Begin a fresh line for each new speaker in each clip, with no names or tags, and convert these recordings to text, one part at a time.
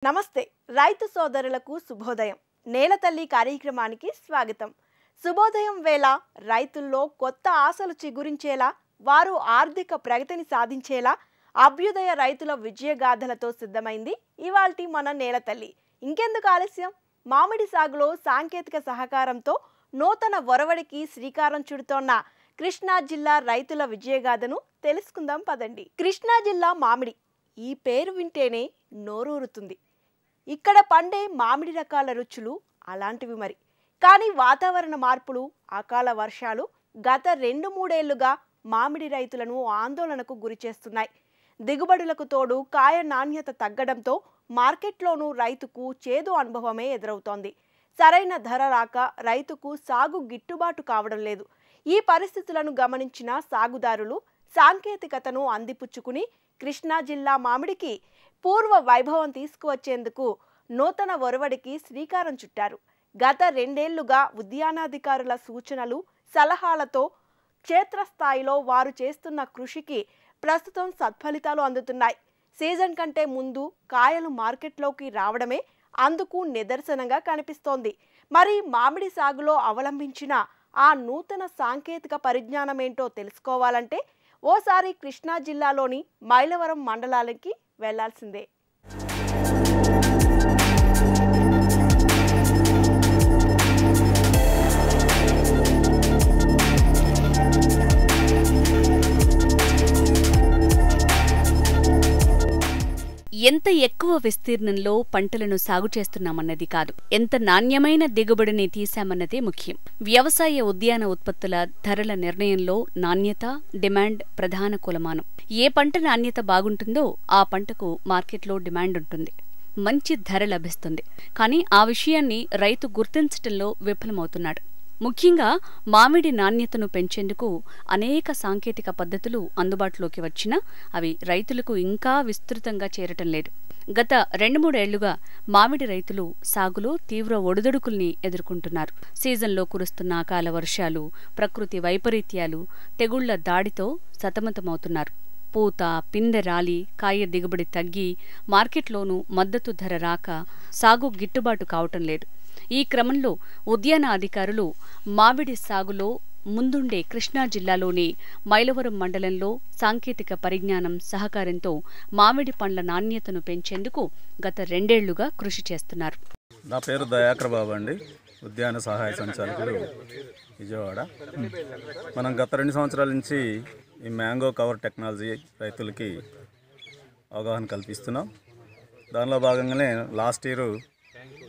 నమస్తే రైతు సోదరులకు శుభోదయం. నేలతల్లి కార్యక్రమానికి స్వాగతం. శుభోదయం వేళ రైతుల్లో కొత్త ఆశలు చిగురించేలా, వారు ఆర్థిక ప్రగతిని సాధించేలా అభ్యుదయ రైతుల విజయగాథలతో సిద్ధమైంది ఇవాల్టి మన నేలతల్లి. ఇంకెందుకు ఆలస్యం, మామిడి సాగులో సాంకేతిక సహకారంతో నూతన ఒరవడికి శ్రీకారం చుడుతోన్న కృష్ణా జిల్లా రైతుల విజయగాథను తెలుసుకుందాం పదండి. కృష్ణా జిల్లా మామిడి ఈ పేరు వింటేనే నోరూరుతుంది. ఇక్కడ పండే మామిడి రకాల రుచులు అలాంటివి మరి. కానీ వాతావరణ మార్పులు, అకాల వర్షాలు గత 2-3 ఏళ్లుగా మామిడి రైతులను ఆందోళనకు గురిచేస్తున్నాయి. దిగుబడులకు తోడు కాయ నాణ్యత తగ్గడంతో మార్కెట్లోనూ రైతుకు చేదు అనుభవమే ఎదురవుతోంది. సరైన ధర రాక రైతుకు సాగు గిట్టుబాటు కావడం లేదు. ఈ పరిస్థితులను గమనించిన సాగుదారులు సాంకేతికతను అందిపుచ్చుకుని కృష్ణా జిల్లా మామిడికి పూర్వ వైభవం తీసుకువచ్చేందుకు నూతన ఒరవడికి శ్రీకారం చుట్టారు. గత 2 ఏళ్లుగా ఉద్యానాధికారుల సూచనలు, సలహాలతో క్షేత్రస్థాయిలో వారు చేస్తున్న కృషికి ప్రస్తుతం సత్ఫలితాలు అందుతున్నాయి. సీజన్ కంటే ముందు కాయలు మార్కెట్లోకి రావడమే అందుకు నిదర్శనంగా కనిపిస్తోంది. మరి మామిడి సాగులో అవలంబించిన ఆ నూతన సాంకేతిక పరిజ్ఞానం ఏంటో తెలుసుకోవాలంటే ఓసారి కృష్ణా జిల్లాలోని మైలవరం మండలానికి వెళ్లాల్సిందే.
ఎంత ఎక్కువ విస్తీర్ణంలో పంటలను సాగు చేస్తున్నామన్నది కాదు, ఎంత నాణ్యమైన దిగుబడిని తీశామన్నదే ముఖ్యం. వ్యవసాయ ఉద్యాన ఉత్పత్తుల ధరల నిర్ణయంలో నాణ్యత, డిమాండ్ ప్రధాన కొలమానం. ఏ పంట నాణ్యత బాగుంటుందో ఆ పంటకు మార్కెట్లో డిమాండ్ ఉంటుంది, మంచి ధర లభిస్తుంది. కానీ ఆ విషయాన్ని రైతు గుర్తించటంలో విఫలమవుతున్నాడు. ముఖ్యంగా మామిడి నాణ్యతను పెంచేందుకు అనేక సాంకేతిక పద్ధతులు అందుబాటులోకి వచ్చినా అవి రైతులకు ఇంకా విస్తృతంగా చేరటం లేదు. గత 2-3 ఏళ్లుగా మామిడి రైతులు సాగులో తీవ్ర ఒడిదుడుకుల్ని ఎదుర్కొంటున్నారు. సీజన్లో కురుస్తున్న అకాల వర్షాలు, ప్రకృతి వైపరీత్యాలు, తెగుళ్ల దాడితో సతమతమవుతున్నారు. పూత, పిందె రాలి, కాయ దిగుబడి తగ్గి, మార్కెట్లోనూ మద్దతు ధర రాక సాగు గిట్టుబాటు కావటం లేదు. ఈ క్రమంలో ఉద్యాన అధికారులు మామిడి సాగులో ముందుండే కృష్ణా జిల్లాలోని మైలవరం మండలంలో సాంకేతిక పరిజ్ఞానం సహకారంతో మామిడి పండ్ల నాణ్యతను పెంచేందుకు గత 2 ఏళ్లుగా కృషి చేస్తున్నారు.
నా పేరు దయాకర్ బాబు అండి, ఉద్యాన సహాయ సంచాలకులు విజయవాడ. మనం గత 2 సంవత్సరాల నుంచి ఈ మ్యాంగో కవర్ టెక్నాలజీ రైతులకి అవగాహన కల్పిస్తున్నాం. దానిలో భాగంగానే లాస్ట్ ఇయర్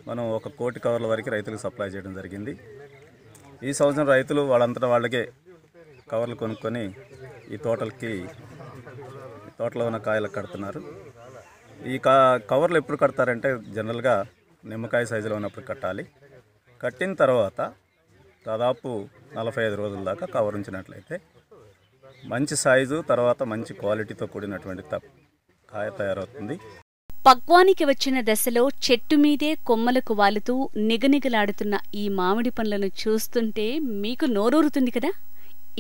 మనం 1 కోటి కవర్ల వరకు రైతులకు సప్లై చేయడం జరిగింది. ఈ సంవత్సరం రైతులు వాళ్ళంతటా వాళ్ళకే కవర్లు కొనుక్కొని ఈ తోటలో ఉన్న కాయలకు కడుతున్నారు. ఈ కవర్లు ఎప్పుడు కడతారంటే జనరల్గా నిమ్మకాయ సైజులో ఉన్నప్పుడు కట్టాలి. కట్టిన తర్వాత దాదాపు 45 రోజుల దాకా కవర్ ఉంచినట్లయితే మంచి సైజు, తర్వాత మంచి క్వాలిటీతో కూడినటువంటి కాయ తయారవుతుంది.
పక్వానికి వచ్చిన దశలో చెట్టు మీదే కొమ్మలకు వాలుతూ నిగనిగలాడుతున్న ఈ మామిడి పండ్లను చూస్తుంటే మీకు నోరూరుతుంది కదా.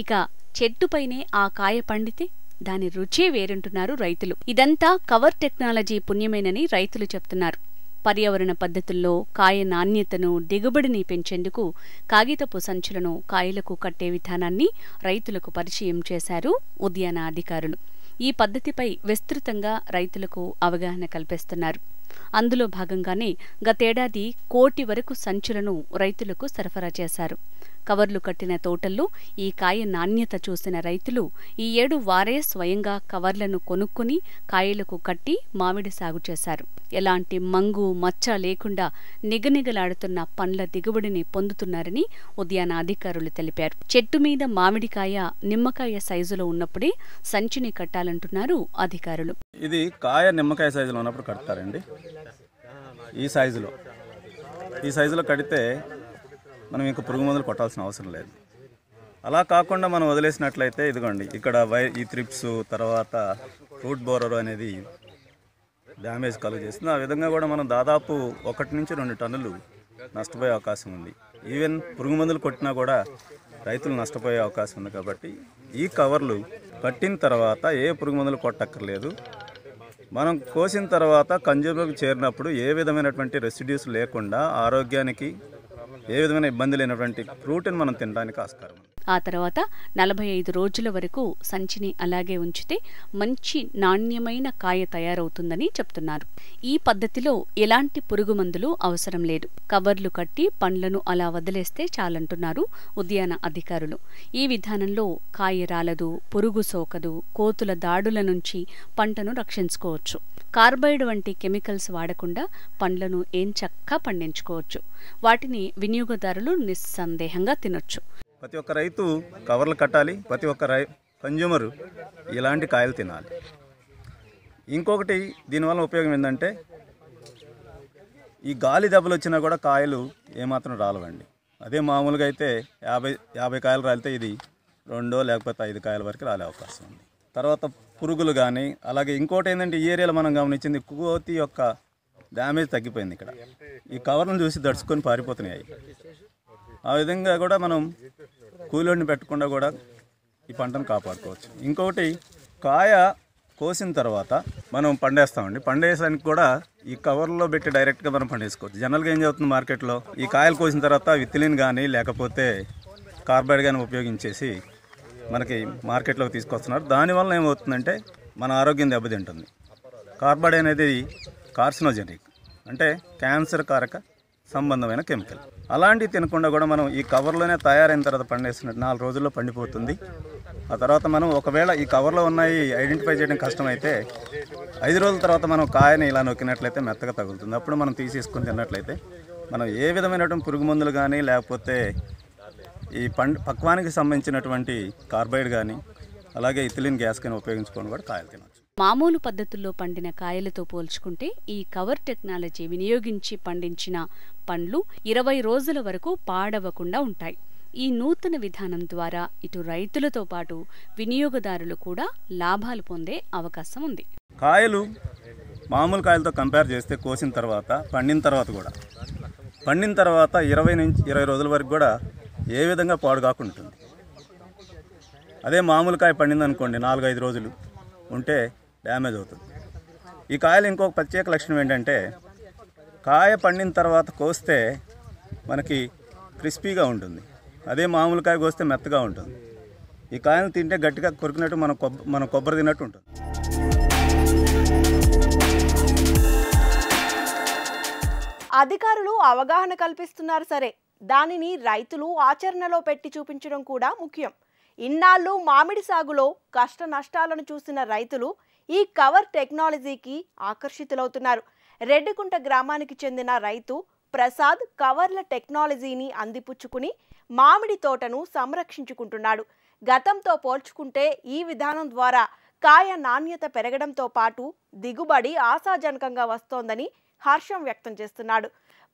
ఇక చెట్టుపైనే ఆ కాయ పండితే దాని రుచే వేరుంటున్నారు రైతులు. ఇదంతా కవర్ టెక్నాలజీ పుణ్యమేనని రైతులు చెప్తున్నారు. పర్యావరణ పద్ధతుల్లో కాయ నాణ్యతను, దిగుబడిని పెంచేందుకు కాగితపు సంచులను కాయలకు కట్టే విధానాన్ని రైతులకు పరిచయం చేశారు ఉద్యాన అధికారులు. ఈ పద్ధతిపై విస్తృతంగా రైతులకు అవగాహన కల్పిస్తున్నారు. అందులో భాగంగానే గతేడాది 1 కోటి వరకు సంచులను రైతులకు సరఫరా చేశారు. కవర్లు కట్టిన తోటల్లో ఈ కాయ నాణ్యత చూసిన రైతులు ఈ ఏడు వారే స్వయంగా కవర్లను కొనుక్కుని కాయలకు కట్టి మామిడి సాగు చేశారు. ఎలాంటి మంగు, మచ్చ లేకుండా నిగనిగలాడుతున్న పండ్ల దిగుబడిని పొందుతున్నారని ఉద్యాన అధికారులు తెలిపారు. చెట్టు మీద మామిడికాయ నిమ్మకాయ సైజులో ఉన్నప్పుడే సంచిని కట్టాలంటున్నారు అధికారులు.
ఇది కాయ నిమ్మకాయ సైజులో ఉన్నప్పుడు కడతారండి. ఈ సైజులో కడితే మనం ఇంకా పురుగు మందులు కొట్టాల్సిన అవసరం లేదు. అలా కాకుండా మనం వదిలేసినట్లయితే ఇదిగోండి ఇక్కడ ఈ త్రిప్స్, తర్వాత ఫ్రూట్ బోరర్ అనేది డ్యామేజ్ కలుగజేస్తుంది. ఆ విధంగా కూడా మనం దాదాపు 1 నుంచి 2 టన్నులు నష్టపోయే అవకాశం ఉంది. ఈవెన్ పురుగు మందులు కొట్టినా కూడా రైతులు నష్టపోయే అవకాశం ఉంది. కాబట్టి ఈ కవర్లు కట్టిన తర్వాత ఏ పురుగు మందులు కొట్టక్కర్లేదు. మనం కోసిన తర్వాత కన్జ్యూమర్కి చేరినప్పుడు ఏ విధమైనటువంటి రెసిడ్యూస్ లేకుండా ఆరోగ్యానికి ఏ విధమైన ఇబ్బంది లేనటువంటి ఫ్రూట్ని మనం తినడానికి ఆస్కారం ఉంది.
ఆ తర్వాత 45 రోజుల వరకు సంచిని అలాగే ఉంచితే మంచి నాణ్యమైన కాయ తయారవుతుందని చెప్తున్నారు. ఈ పద్ధతిలో ఎలాంటి పురుగు మందులు అవసరం లేదు. కవర్లు కట్టి పండ్లను అలా వదిలేస్తే చాలంటున్నారు ఉద్యాన అధికారులు. ఈ విధానంలో కాయ రాలదు, పురుగు సోకదు, కోతుల దాడుల నుంచి పంటను రక్షించుకోవచ్చు. కార్బైడ్ వంటి కెమికల్స్ వాడకుండా పండ్లను ఎంచక్కా పండించుకోవచ్చు. వాటిని వినియోగదారులు నిస్సందేహంగా తినొచ్చు.
ప్రతి ఒక్క రైతు కవర్లు కట్టాలి, ప్రతి ఒక్క కన్జ్యూమరు ఇలాంటి కాయలు తినాలి. ఇంకొకటి దీనివల్ల ఉపయోగం ఏంటంటే ఈ గాలి దెబ్బలు వచ్చినా కూడా కాయలు ఏమాత్రం రాలవండి. అదే మామూలుగా అయితే 50 కాయలు రాలితే ఇది 2 లేకపోతే 5 కాయల వరకు రాలే అవకాశం ఉంది. తర్వాత పురుగులు కానీ, అలాగే ఇంకోటి ఏంటంటే ఈ ఏరియాలో మనం గమనించింది కోతి యొక్క డ్యామేజ్ తగ్గిపోయింది. ఇక్కడ ఈ కవర్లను చూసి దడుచుకొని పారిపోతున్నాయి. ఆ విధంగా కూడా మనం కూలోడిని పెట్టకుండా కూడా ఈ పంటను కాపాడుకోవచ్చు. ఇంకొకటి కాయ కోసిన తర్వాత మనం పండేస్తామండి. పండేసానికి కూడా ఈ కవర్లో పెట్టి డైరెక్ట్గా మనం పండేసుకోవచ్చు. జనరల్గా ఏం జరుగుతుంది మార్కెట్లో, ఈ కాయలు కోసిన తర్వాత విత్లిన్ కానీ లేకపోతే కార్బైడ్ కానీ ఉపయోగించేసి మనకి మార్కెట్లోకి తీసుకొస్తున్నారు. దానివల్ల ఏమవుతుందంటే మన ఆరోగ్యం దెబ్బతింటుంది. కార్బైడ్ అనేది కార్సినోజెనిక్, అంటే క్యాన్సర్ కారక సంబంధమైన కెమికల్. అలాంటివి తినకుండా కూడా మనం ఈ కవర్లోనే తయారైన తర్వాత పండేస్తున్నట్టు 4 రోజుల్లో పండిపోతుంది. ఆ తర్వాత మనం ఒకవేళ ఈ కవర్లో ఉన్నాయి ఐడెంటిఫై చేయడం కష్టమైతే 5 రోజుల తర్వాత మనం కాయని ఇలా నొక్కినట్లయితే మెత్తగా తగులుతుంది. అప్పుడు మనం తీసేసుకొని తిన్నట్లయితే మనం ఏ విధమైనటువంటి పురుగు మందులు కానీ లేకపోతే ఈ పక్వానికి సంబంధించినటువంటి కార్బైడ్ కానీ అలాగే ఇథిలిన్ గ్యాస్ కానీ ఉపయోగించుకొని కూడా కాయలు తినవచ్చు.
మామూలు పద్ధతుల్లో పండిన కాయలతో పోల్చుకుంటే ఈ కవర్ టెక్నాలజీ వినియోగించి పండించిన పండ్లు 20 రోజుల వరకు పాడవకుండా ఉంటాయి. ఈ నూతన విధానం ద్వారా ఇటు రైతులతో పాటు వినియోగదారులు కూడా లాభాలు పొందే అవకాశం ఉంది.
కాయలు మామూలు కాయలతో కంపేర్ చేస్తే కోసిన తర్వాత పండిన తర్వాత 20 నుంచి 20 రోజుల వరకు కూడా ఏ విధంగా పాడు కాకుండా ఉంటుంది. అదే మామూలు కాయ పండింది అనుకోండి 4-5 రోజులు ఉంటే డ్యామేజ్ అవుతుంది. ఈ కాయలు ఇంకొక ప్రత్యేక లక్షణం ఏంటంటే కాయ పండిన తర్వాత కోస్తే మనకి క్రిస్పీగా ఉంటుంది. అదే మామూలు కాయ కోస్తే మెత్తగా ఉంటుంది. ఈ కాయను తింటే గట్టిగా కొరికినట్టు మనం కొబ్బరి తిన్నట్టు ఉంటుంది.
అధికారులు అవగాహన కల్పిస్తున్నారు సరే, దానిని రైతులు ఆచరణలో పెట్టి చూపించడం కూడా ముఖ్యం. ఇన్నాళ్ళు మామిడి సాగులో కష్ట నష్టాలను చూసిన రైతులు ఈ కవర్ టెక్నాలజీకి ఆకర్షితులవుతున్నారు. రెడ్డికుంట గ్రామానికి చెందిన రైతు ప్రసాద్ కవర్ల టెక్నాలజీని అందిపుచ్చుకుని మామిడి తోటను సంరక్షించుకుంటున్నాడు. గతంతో పోల్చుకుంటే ఈ విధానం ద్వారా కాయ నాణ్యత పెరగడంతో పాటు దిగుబడి ఆశాజనకంగా వస్తోందని హర్షం వ్యక్తం చేస్తున్నాడు.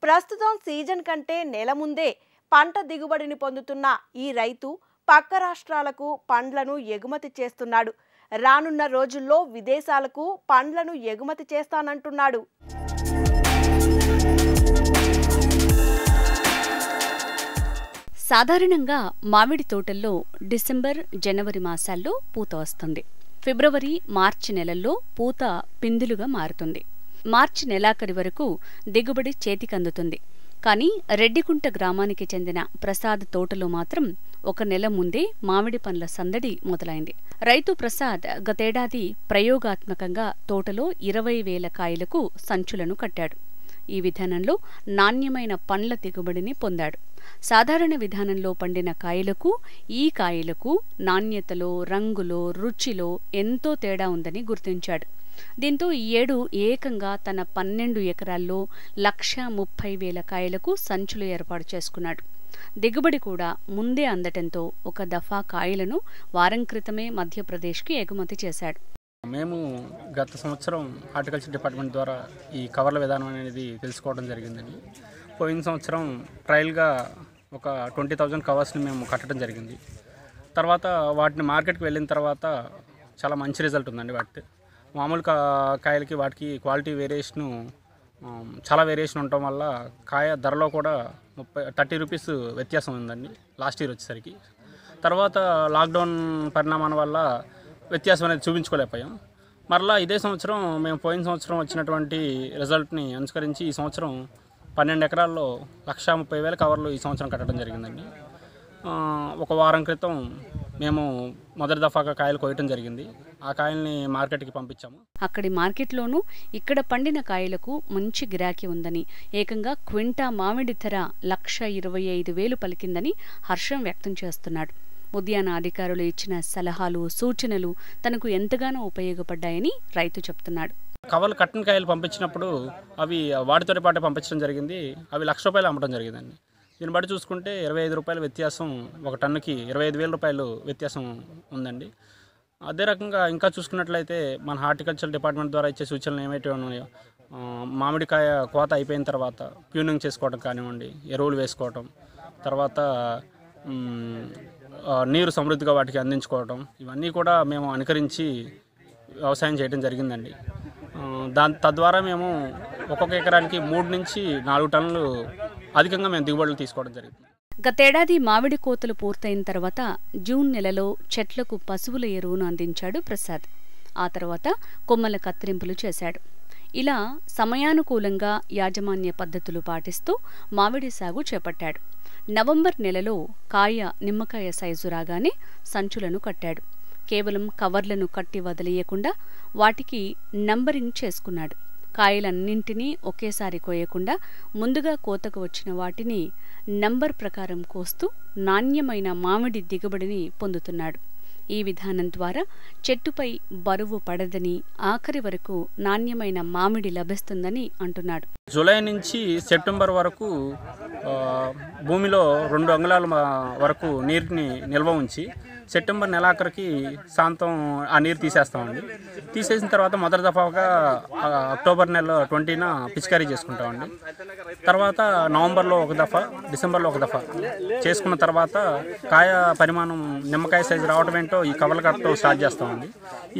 ప్రస్తుతం సీజన్ కంటే నెల ముందే పంట దిగుబడిని పొందుతున్న ఈ రైతు పక్క రాష్ట్రాలకు పండ్లను ఎగుమతి చేస్తున్నాడు. రానున్న రోజుల్లో విదేశాలకు పండ్లను ఎగుమతి చేస్తానంటున్నాడు.
సాధారణంగా మామిడి తోటల్లో డిసెంబర్, జనవరి మాసాల్లో పూత వస్తుంది. ఫిబ్రవరి, మార్చి నెలల్లో పూత పిందులుగా మారుతుంది. మార్చి నెలాఖరి వరకు దిగుబడి చేతికందుతుంది. కానీ రెడ్డికుంట గ్రామానికి చెందిన ప్రసాద్ తోటలో మాత్రం 1 నెల ముందే మామిడి పండ్ల సందడి మొదలైంది. రైతు ప్రసాద్ గతేడాది ప్రయోగాత్మకంగా తోటలో 20,000 కాయలకు సంచులను కట్టాడు. ఈ విధానంలో నాణ్యమైన పండ్ల దిగుబడిని పొందాడు. సాధారణ విధానంలో పండిన కాయలకు ఈ కాయలకు నాణ్యతలో, రంగులో, రుచిలో ఎంతో తేడా ఉందని గుర్తించాడు. దీంతో ఈ ఏడు ఏకంగా తన 12 ఎకరాల్లో 130,000 కాయలకు సంచులు ఏర్పాటు చేసుకున్నాడు. దిగుబడి కూడా ముందే అందటంతో ఒక దఫా కాయలను వారం క్రితమే మధ్యప్రదేశ్కి ఎగుమతి చేశాడు.
మేము గత సంవత్సరం హార్టికల్చర్ డిపార్ట్మెంట్ ద్వారా ఈ కవర్ల విధానం అనేది తెలుసుకోవడం జరిగిందండి. పోయిన సంవత్సరం ట్రయల్గా ఒక 20,000 కవర్స్ని మేము కట్టడం జరిగింది. తర్వాత వాటిని మార్కెట్కి వెళ్ళిన తర్వాత చాలా మంచి రిజల్ట్ ఉందండి. వాటి మామూలు కాయలకి వాటికి క్వాలిటీ వేరియేషను చాలా వేరియేషన్ ఉండటం వల్ల కాయ ధరలో కూడా 30 రూపీస్ వ్యత్యాసం ఉందండి లాస్ట్ ఇయర్ వచ్చేసరికి. తర్వాత లాక్డౌన్ పరిణామాల వల్ల వ్యత్యాసం అనేది చూపించుకోలేకపోయాం. మరలా ఇదే సంవత్సరం మేము పోయిన సంవత్సరం వచ్చినటువంటి రిజల్ట్ని అనుసరించి ఈ సంవత్సరం 12 ఎకరాల్లో 1,30,000 కవర్లు ఈ సంవత్సరం కట్టడం జరిగిందండి. ఒక వారం క్రితం మేము మొదటి దఫాగా కాయలు కోయటం జరిగింది. ఆ కాయల్ని మార్కెట్కి పంపించాము.
అక్కడి మార్కెట్లోనూ ఇక్కడ పండిన కాయలకు మంచి గిరాకీ ఉందని, ఏకంగా క్వింటా మామిడి ధర 1,25,000 పలికిందని హర్షం వ్యక్తం చేస్తున్నాడు. ఉద్యాన అధికారులు ఇచ్చిన సలహాలు, సూచనలు తనకు ఎంతగానో ఉపయోగపడ్డాయని రైతు చెప్తున్నాడు.
కవర్లు కట్టిన కాయలు పంపించినప్పుడు అవి వాటితో పాటు పంపించడం జరిగింది. అవి ₹1,00,000 అమ్మడం జరిగిందండి. దీన్ని బట్టి చూసుకుంటే ₹25 వ్యత్యాసం, ఒక టన్నుకి ₹25,000 వ్యత్యాసం ఉందండి. అదే రకంగా ఇంకా చూసుకున్నట్లయితే మన హార్టికల్చర్ డిపార్ట్మెంట్ ద్వారా ఇచ్చే సూచనలు ఏమైతే ఉన్నాయో, మామిడికాయ కోత అయిపోయిన తర్వాత ప్యూనింగ్ చేసుకోవడం కానివ్వండి, ఎరువులు వేసుకోవటం, తర్వాత నీరు సమృద్ధిగా వాటికి అందించుకోవటం, ఇవన్నీ కూడా మేము అనుకరించి వ్యవసాయం చేయడం జరిగిందండి. తద్వారా మేము ఒక్కొక్క ఎకరానికి 3 నుంచి 4 టన్నులు అధికంగా మేము దిగుబడులు తీసుకోవడం జరిగింది.
గతేడాది మామిడి కోతలు పూర్తయిన తర్వాత జూన్ నెలలో చెట్లకు పశువుల ఎరువును అందించాడు ప్రసాద్. ఆ తర్వాత కొమ్మల కత్తిరింపులు చేశాడు. ఇలా సమయానుకూలంగా యాజమాన్య పద్ధతులు పాటిస్తూ మామిడి సాగు చేపట్టాడు. నవంబర్ నెలలో కాయ నిమ్మకాయ సైజు రాగానే సంచులను కట్టాడు. కేవలం కవర్లను కట్టి వదిలేయకుండా వాటికి నంబరింగ్ చేసుకున్నాడు. కాయలన్నింటినీ ఒకేసారి కోయకుండా ముందుగా కోతకు వచ్చిన వాటిని నంబర్ ప్రకారం కోస్తూ నాణ్యమైన మామిడి దిగుబడిని పొందుతున్నాడు. ఈ విధానం ద్వారా చెట్టుపై బరువు పడదని, ఆఖరి వరకు నాణ్యమైన మామిడి లభిస్తుందని అంటున్నాడు.
జూలై నుంచి సెప్టెంబర్ వరకు భూమిలో 2 అంగుళాల వరకు నీటిని నిల్వ ఉంచి సెప్టెంబర్ నెలాఖరికి సాయంత్రం ఆ నీరు తీసేస్తామండి. తీసేసిన తర్వాత మొదటి దఫాగా అక్టోబర్ నెల 20న పిచికారీ చేసుకుంటామండి. తర్వాత నవంబర్లో ఒక దఫా, డిసెంబర్లో ఒక దఫా చేసుకున్న తర్వాత కాయ పరిమాణం నిమ్మకాయ సైజు రావడం ఏంటో ఈ కవర్లు కట్టడం స్టార్ట్ చేస్తామండి.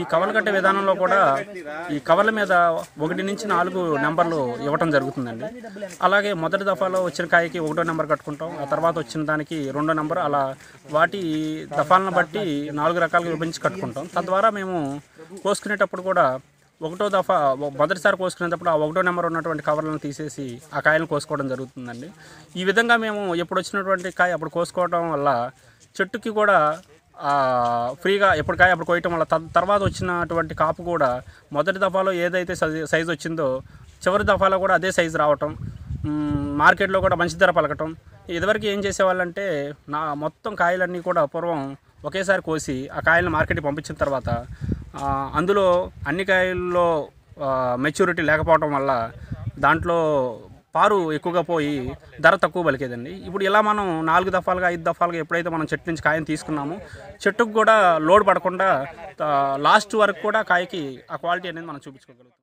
ఈ కవర్లు కట్టే విధానంలో కూడా ఈ కవర్ల మీద 1 నుంచి 4 నెంబర్లు ఇవ్వటం జరుగుతుందండి. అలాగే మొదటి దఫాలో వచ్చిన కాయకి 1వ నెంబర్ కట్టుకుంటాం, ఆ తర్వాత వచ్చిన దానికి 2వ నెంబర్, అలా వాటి దఫాలను బట్టి 4 రకాలుగా విభజించి కట్టుకుంటాం. తద్వారా మేము కోసుకునేటప్పుడు కూడా 1వ దఫా మొదటిసారి కోసుకునేటప్పుడు ఆ 1వ నెంబర్ ఉన్నటువంటి కవర్లను తీసేసి ఆ కాయలను కోసుకోవడం జరుగుతుందండి. ఈ విధంగా మేము ఎప్పుడు వచ్చినటువంటి కాయ అప్పుడు కోసుకోవడం వల్ల చెట్టుకి కూడా ఫ్రీగా ఎప్పుడు కాయ అప్పుడు కోయటం వల్ల తర్వాత వచ్చినటువంటి కాపు కూడా మొదటి దఫాలో ఏదైతే సైజు వచ్చిందో చివరి దఫాలో కూడా అదే సైజు రావటం, మార్కెట్లో కూడా మంచి ధర పలకటం. ఇదివరకు ఏం చేసేవాళ్ళంటే మొత్తం కాయలన్నీ కూడా పూర్వం ఒకేసారి కోసి ఆ కాయలను మార్కెట్కి పంపించిన తర్వాత అందులో అన్ని కాయల్లో మెచ్యూరిటీ లేకపోవడం వల్ల దాంట్లో పారు ఎక్కువగా పోయి ధర తక్కువ పలికేదండి. ఇప్పుడు ఇలా మనం 4 దఫాలుగా 5 దఫాలుగా ఎప్పుడైతే మనం చెట్టు నుంచి కాయను తీసుకున్నామో చెట్టుకు కూడా లోడ్ పడకుండా లాస్ట్ వరకు కూడా కాయకి ఆ క్వాలిటీ అనేది మనం చూపించుకోగలుగుతాం.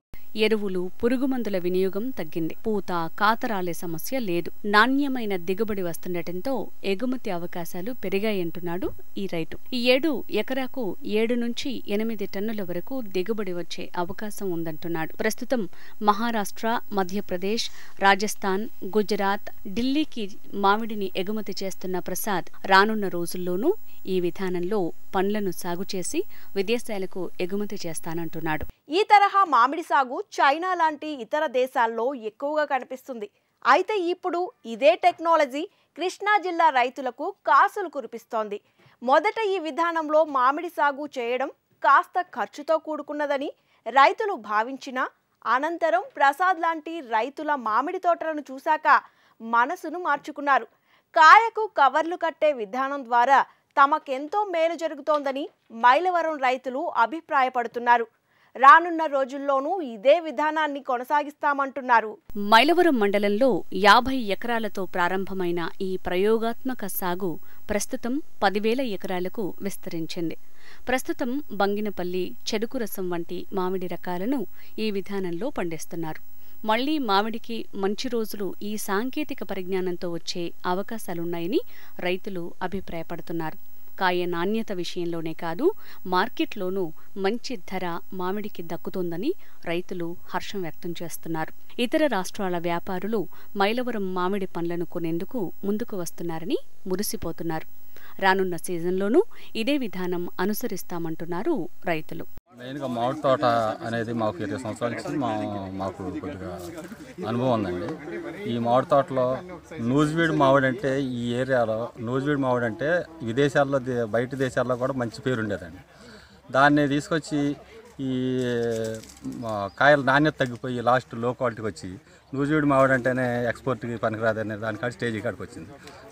ఎరువులు, పురుగుమందుల వినియోగం తగ్గింది. పూత, కాతరాలే సమస్య లేదు. నాణ్యమైన దిగుబడి వస్తుండటంతో ఎగుమతి అవకాశాలు పెరిగాయంటున్నాడు ఈ రైతు. ఈ ఏడు ఎకరాకు 7 నుంచి 8 టన్నుల వరకు దిగుబడి వచ్చే అవకాశం ఉందంటున్నాడు. ప్రస్తుతం మహారాష్ట్ర, మధ్యప్రదేశ్, రాజస్థాన్, గుజరాత్, ఢిల్లీకి మామిడిని ఎగుమతి చేస్తున్న ప్రసాద్ రానున్న రోజుల్లోనూ ఈ విధానంలో పండ్లను సాగు చేసి విదేశాలకు ఎగుమతి చేస్తానంటున్నాడు.
ఈ తరహా మామిడి సాగు చైనా లాంటి ఇతర దేశాల్లో ఎక్కువగా కనిపిస్తుంది. అయితే ఇప్పుడు ఇదే టెక్నాలజీ కృష్ణా జిల్లా రైతులకు కాసులు కురిపిస్తోంది. మొదట ఈ విధానంలో మామిడి సాగు చేయడం కాస్త ఖర్చుతో కూడుకున్నదని రైతులు భావించినా అనంతరం ప్రసాద్ లాంటి రైతుల మామిడి తోటలను చూశాక మనసును మార్చుకున్నారు. కాయకు కవర్లు కట్టే విధానం ద్వారా తమకెంతో మేలు జరుగుతోందని మైలవరం రైతులు అభిప్రాయపడుతున్నారు. రానున్న రోజుల్లోనూ ఇదే విధానాన్ని కొనసాగిస్తామంటున్నారు.
మైలవరం మండలంలో 50 ఎకరాలతో ప్రారంభమైన ఈ ప్రయోగాత్మక సాగు ప్రస్తుతం 10,000 ఎకరాలకు విస్తరించింది. ప్రస్తుతం బంగినపల్లి, చెరుకు రసం వంటి మామిడి రకాలను ఈ విధానంలో పండిస్తున్నారు. మళ్లీ మామిడికి మంచి రోజులు ఈ సాంకేతిక పరిజ్ఞానంతో వచ్చే అవకాశాలున్నాయని రైతులు అభిప్రాయపడుతున్నారు. కాయ నాణ్యత విషయంలోనే కాదు, మార్కెట్లోనూ మంచి ధర మామిడికి దక్కుతోందని రైతులు హర్షం వ్యక్తం చేస్తున్నారు. ఇతర రాష్ట్రాల వ్యాపారులు మైలవరం మామిడి పండ్లను కొనేందుకు ముందుకు వస్తున్నారని మురిసిపోతున్నారు. రానున్న సీజన్లోనూ ఇదే విధానం అనుసరిస్తామంటున్నారు రైతులు.
మెయిన్గా మామిడి తోట అనేది మాకు 20 సంవత్సరాల నుంచి మాకు కొద్దిగా అనుభవం ఉందండి. ఈ మామిడి తోటలో నూజివీడు మామిడి అంటే ఈ ఏరియాలో నూజివీడు మామిడి అంటే విదేశాల్లో బయట దేశాల్లో కూడా మంచి పేరు ఉండేదండి. దాన్ని తీసుకొచ్చి ఈ కాయల నాణ్యత తగ్గిపోయి లాస్ట్ లో క్వాలిటీకి వచ్చి నూజివీడు మామిడి అంటేనే ఎక్స్పోర్ట్కి పనికిరాదనే దానికాడ స్టేజ్ కాడికి వచ్చింది.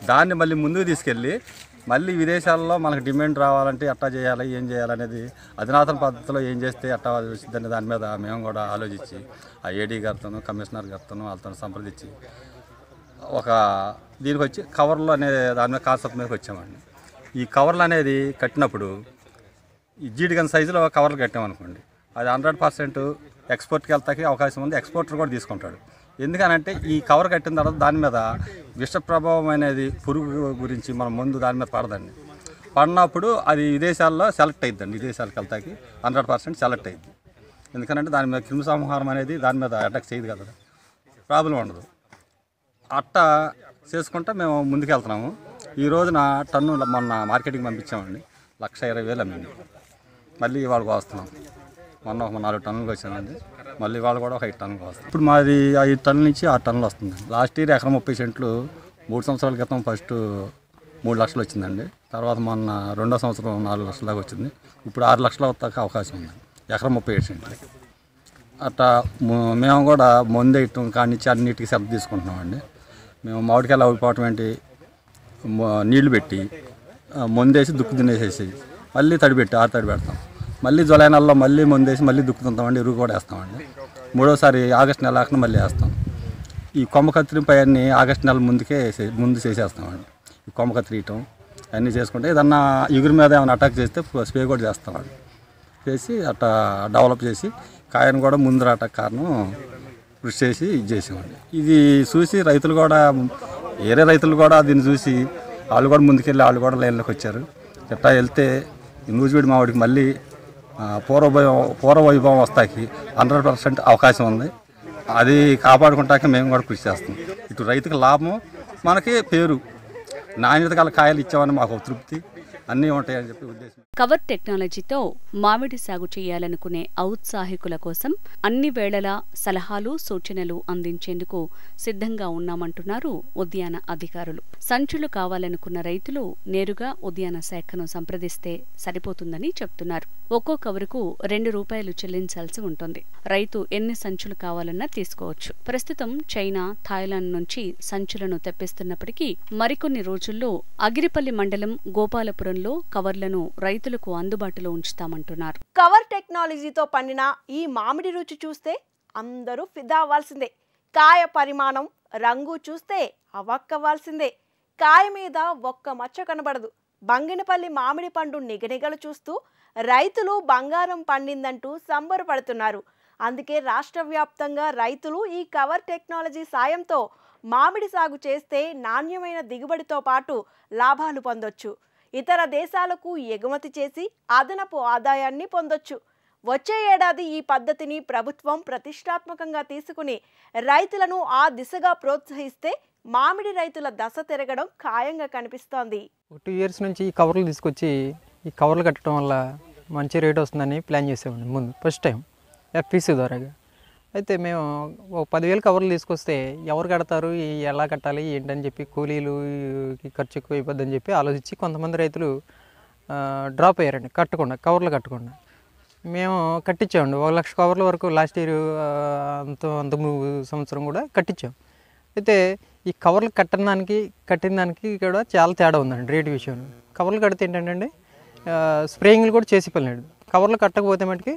దాన్ని మళ్ళీ ముందుకు తీసుకెళ్ళి మళ్ళీ విదేశాల్లో మనకు డిమాండ్ రావాలంటే ఎట్టా చేయాలి, ఏం చేయాలనేది అధునాతన పద్ధతిలో ఏం చేస్తే ఎట్టా వచ్చిందని దాని మీద మేము కూడా ఆలోచించి ఆ ఏడీ గారితోనూ కమిషనర్ గారితోనూ వాళ్ళతో సంప్రదించి ఒక దీనికి వచ్చి కవర్లు అనే దాని మీద కాన్సెప్ట్ మీదకి వచ్చామండి. ఈ కవర్లు అనేది కట్టినప్పుడు ఈ జీడిగన్ సైజులో కవర్లు కట్టామనుకోండి, అది 100% ఎక్స్పోర్ట్కి వెళ్తాకి అవకాశం ఉంది. ఎక్స్పోర్టర్ కూడా తీసుకుంటాడు. ఎందుకనంటే ఈ కవర్ కట్టిన తర్వాత దాని మీద విష ప్రభావం అనేది పురుగు గురించి మనం ముందు దాని మీద పడదండి. పడినప్పుడు అది విదేశాల్లో సెలెక్ట్ అయిద్దండి. విదేశాలకు వెళ్తాకి 100% సెలెక్ట్ అయ్యింది. ఎందుకంటే దాని మీద క్రిమి సంహారం అనేది దాని మీద అటాక్ చేయదు కదా, ప్రాబ్లం ఉండదు. అట్టా చేసుకుంటా మేము ముందుకెళ్తున్నాము. ఈ రోజున టన్ను మొన్న మార్కెటింగ్ పంపించామండి, 1,20,000 అమ్మింది. మళ్ళీ వాళ్ళకి వస్తున్నాం. మొన్న ఒక 4 టన్నులకు వచ్చిందండి. మళ్ళీ వాళ్ళు కూడా ఒక 5 టన్నులకు వస్తుంది. ఇప్పుడు మాది 5 టన్నుల నుంచి 6 టన్నులు వస్తుంది. లాస్ట్ ఇయర్ ఎకరం 30 సెంట్లు 3 సంవత్సరాల క్రితం ఫస్ట్ 3 లక్షలు వచ్చిందండి. తర్వాత మొన్న 2వ సంవత్సరం 4 లక్షల దాకా వచ్చింది. ఇప్పుడు 6 లక్షల వరకు అవకాశం ఉంది ఎకరం 37 సెంట్లు. అట్లా మేము కూడా మందు వేయటం కానిచ్చి అన్నిటికీ శ్రద్ధ తీసుకుంటున్నామండి. మేము మామిడికాయలు అవ్వకపోవటం ఏంటి, నీళ్లు పెట్టి మందేసి దుక్కు తినేసేసి మళ్ళీ తడి పెట్టి తడి పెడతాం. మళ్ళీ జులై నెలలో మళ్ళీ మందేసి మళ్ళీ దుక్కుతుంటామండి. ఎరువు కూడా వేస్తామండి. 3వసారి ఆగస్టు నెల ఆఖరిన మళ్ళీ వేస్తాం. ఈ కొమ్మ కత్తిరింపై అన్నీ ఆగస్టు నెల ముందు చేసేస్తామండి. ఈ కొమ్మ కత్తిరియటం అన్నీ చేసుకుంటే ఏదన్నా ఎగురు మీద ఏమైనా అటాక్ చేస్తే స్ప్రే కూడా చేస్తామండి. చేసి అట్లా డెవలప్ చేసి కాయను కూడా ముందు రావటానికి కారణం కృషి చేసి ఇది చేసామండి. ఇది చూసి రైతులు కూడా వేరే రైతులు కూడా దీన్ని చూసి వాళ్ళు కూడా ముందుకెళ్ళి వాళ్ళు కూడా లైన్లోకి వచ్చారు. ఎట్లా వెళ్తే నూజివీడు మామిడికి మళ్ళీ పూర్వ వైభవం వస్తాకి 100% అవకాశం ఉంది. అది కాపాడుకుంటాక మేము కూడా కృషి చేస్తాం. ఇటు రైతుకి లాభం, మనకి పేరు, నాణ్యత గల కాయలు ఇచ్చామని మాకు తృప్తి, అన్నీ ఉంటాయని చెప్పి ఉద్దేశం.
కవర్ టెక్నాలజీతో మామిడి సాగు చేయాలనుకునే ఔత్సాహికుల కోసం అన్ని వేళలా సలహాలు, సూచనలు అందించేందుకు సిద్ధంగా ఉన్నామంటున్నారు ఉద్యాన అధికారులు. సంచులు కావాలనుకున్న రైతులు నేరుగా ఉద్యాన శాఖను సంప్రదిస్తే సరిపోతుందని చెప్తున్నారు. ఒక్కో కవరుకు ₹2 చెల్లించాల్సి ఉంటుంది. రైతు ఎన్ని సంచులు కావాలన్నా తీసుకోవచ్చు. ప్రస్తుతం చైనా, థాయిలాండ్ నుంచి సంచులను తెప్పిస్తున్నప్పటికీ మరికొన్ని రోజుల్లో అగిరిపల్లి మండలం గోపాలపురంలో కవర్లను రైతులకు అందుబాటులో ఉంచుతామంటున్నారు.
కవర్ టెక్నాలజీతో పండిన ఈ మామిడి రుచి చూస్తే అందరూ ఫిదా అవ్వాల్సిందే. కాయ పరిమాణం, రంగు చూస్తే అవక్కవ్వాల్సిందే. కాయ మీద ఒక్క మచ్చ కనబడదు. బంగినపల్లి మామిడి పండు నిగనిగలు చూస్తూ రైతులు బంగారం పండిందంటూ సంబరపడుతున్నారు. అందుకే రాష్ట్ర వ్యాప్తంగా రైతులు ఈ కవర్ టెక్నాలజీ సాయంతో మామిడి సాగు చేస్తే నాణ్యమైన దిగుబడితో పాటు లాభాలు పొందొచ్చు. ఇతర దేశాలకు ఎగుమతి చేసి అదనపు ఆదాయాన్ని పొందొచ్చు. వచ్చే ఏడాది ఈ పద్ధతిని ప్రభుత్వం ప్రతిష్టాత్మకంగా తీసుకుని రైతులను ఆ దిశగా ప్రోత్సహిస్తే మామిడి రైతుల దశ తిరగడం ఖాయంగా కనిపిస్తోంది.
2 years నుంచి ఈ కవర్లు తీసుకొచ్చి ఈ కవర్లు కట్టడం వల్ల మంచి రేట్ వస్తుందని ప్లాన్ చేసామండి ముందు ఫస్ట్ టైం FPC ద్వారాగా. అయితే మేము ఒక 10,000 కవర్లు తీసుకొస్తే ఎవరు కడతారు, ఎలా కట్టాలి ఏంటని చెప్పి కూలీలు ఖర్చు ఎక్కువ అయిపోద్దని చెప్పి ఆలోచించి కొంతమంది రైతులు డ్రాప్ అయ్యారండి, కవర్లు కట్టకుండా. మేము కట్టించామండి 1,00,000 కవర్ల వరకు లాస్ట్ ఇయర్, అంత సంవత్సరం కూడా కట్టించాం. అయితే ఈ కవర్లు కట్టిన దానికి కూడా చాలా తేడా ఉందండి రేటు విషయంలో. కవర్లు కడితే ఏంటంటే స్ప్రేయింగ్లు కూడా చేసి పనిలేదు. కవర్లు కట్టకపోతే మటుకి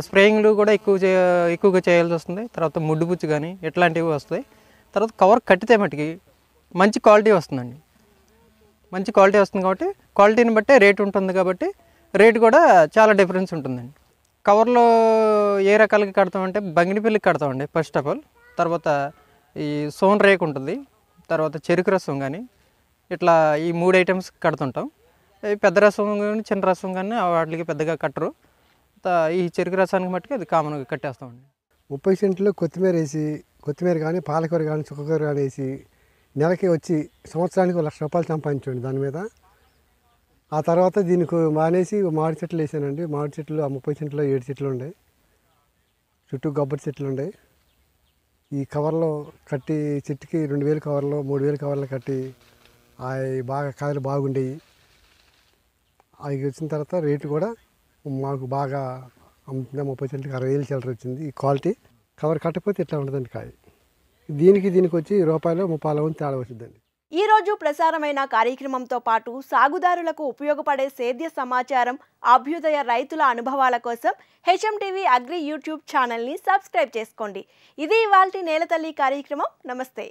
స్ప్రేయింగ్లు కూడా ఎక్కువగా చేయాల్సి వస్తుంది. తర్వాత ముడ్డుపుచ్చు కానీ ఇట్లాంటివి వస్తాయి. తర్వాత కవర్ కట్టితే మటుకి మంచి క్వాలిటీ వస్తుందండి. మంచి క్వాలిటీ వస్తుంది కాబట్టి క్వాలిటీని బట్టే రేటు ఉంటుంది కాబట్టి రేటు కూడా చాలా డిఫరెన్స్ ఉంటుందండి. కవర్లో ఏ రకాలకి కడతామంటే బంగినపల్లికి కడతామండి ఫస్ట్ ఆఫ్ ఆల్. తర్వాత ఈ సోన్ రేక్ ఉంటుంది, తర్వాత చెరుకు రసం కానీ, ఇట్లా ఈ 3 ఐటమ్స్ కడుతుంటాం. పెద్ద రసం కానీ చిన్న రసం కానీ వాటికి పెద్దగా కట్టరు. ఈ చెరుకు రసానికి మట్టుకు అది కామన్గా కట్టేస్తామండి.
30 సెంట్లు కొత్తిమీర కానీ పాలకూర కానీ చుక్కకూర కానీ వేసి నెలకి వచ్చి సంవత్సరానికి ₹1,00,000 సంపాదించండి. దాని మీద ఆ తర్వాత దీనికి మానేసి మామిడి చెట్లు వేసానండి. మామిడి చెట్లు ఆ 30 సెంట్లో 7 చెట్లు ఉన్నాయి. చుట్టూ కొబ్బరి చెట్లు ఉన్నాయి. ఈ కవర్లో కట్టి చెట్టుకి 2000 కవర్లు 3000 కవర్లు కట్టి అవి బాగా కాయలు బాగుండేవి. అవి వచ్చిన తర్వాత రేటు కూడా మాకు బాగా అమ్ముతుంది. 30 సెంట్కి 60,000 చిల్లర వచ్చింది. ఈ క్వాలిటీ కవర్ కట్టకపోతే ఇట్లా ఉంటుందండి కాయ. దీనికి వచ్చి రూపాయలు 30 తేడా వచ్చిందండి.
ఈ రోజు ప్రసారమైన కార్యక్రమంతో పాటు సాగుదారులకు ఉపయోగపడే సేద్య సమాచారం, అభ్యుదయ రైతుల అనుభవాల కోసం హెచ్ఎంటీవీ అగ్రి యూట్యూబ్ ఛానల్ని సబ్స్క్రైబ్ చేసుకోండి. ఇది ఇవాల్టి నేలతల్లి కార్యక్రమం. నమస్తే.